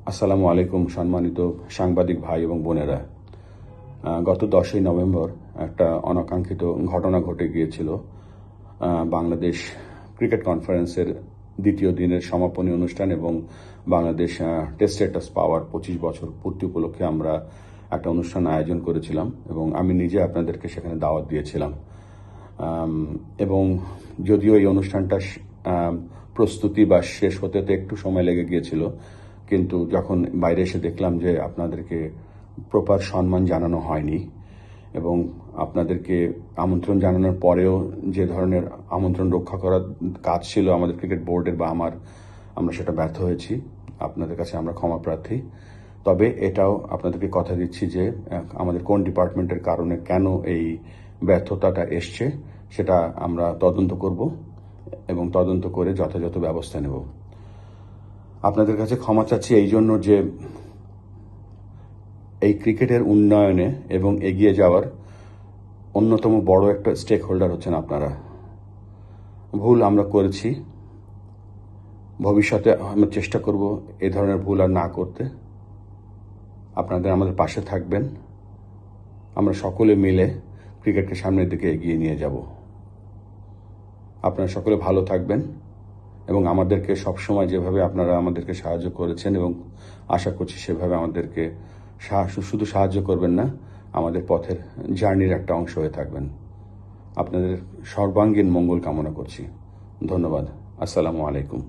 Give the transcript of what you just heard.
আসসালামু আলাইকুম সম্মানিত সাংবাদিক ভাই এবং বোনেরা। গত 10ই নভেম্বর একটা অনাকাঙ্ক্ষিত ঘটনা ঘটে গিয়েছিল। বাংলাদেশ ক্রিকেট কনফারেন্সের দ্বিতীয় দিনের সমাপনী অনুষ্ঠান এবং বাংলাদেশ টেস্ট স্ট্যাটাস পাওয়ার 25 বছর পূর্তি উপলক্ষে আমরা একটা অনুষ্ঠান আয়োজন করেছিলাম এবং আমি নিজে আপনাদেরকে সেখানে দাওয়াত দিয়েছিলাম। এবং যদিও এই অনুষ্ঠানটা প্রস্তুতি বা শেষ হতে একটু সময় লেগে গিয়েছিল, কিন্তু যখন বাইরে এসে দেখলাম যে আপনাদেরকে প্রপার সম্মান জানানো হয়নি এবং আপনাদেরকে আমন্ত্রণ জানানোর পরেও যে ধরনের আমন্ত্রণ রক্ষা করার কাজ ছিল আমাদের ক্রিকেট বোর্ডের বা আমরা সেটা ব্যর্থ হয়েছি। আপনাদের কাছে আমরা ক্ষমা প্রার্থী। তবে এটাও আপনাদেরকে কথা দিচ্ছি যে আমাদের কোন ডিপার্টমেন্টের কারণে কেন এই ব্যর্থতাটা এসছে সেটা আমরা তদন্ত করব এবং তদন্ত করে যথাযথ ব্যবস্থা নেব। আপনাদের কাছে ক্ষমা চাচ্ছি এই জন্য যে এই ক্রিকেটের উন্নয়নে এবং এগিয়ে যাওয়ার অন্যতম বড় একটা স্টেক হোল্ডার হচ্ছেন আপনারা। ভুল আমরা করেছি, ভবিষ্যতে আমরা চেষ্টা করব এই ধরনের ভুল আর না করতে। আপনাদের আমাদের পাশে থাকবেন, আমরা সকলে মিলে ক্রিকেটকে সামনের দিকে এগিয়ে নিয়ে যাব। আপনারা সকলে ভালো থাকবেন এবং আমাদেরকে সবসময় যেভাবে আপনারা আমাদেরকে সাহায্য করেছেন এবং আশা করছি সেভাবে আমাদেরকে শুধু সাহায্য করবেন না, আমাদের পথের জার্নির একটা অংশ হয়ে থাকবেন। আপনাদের সর্বাঙ্গীন মঙ্গল কামনা করছি। ধন্যবাদ। আসসালামু আলাইকুম।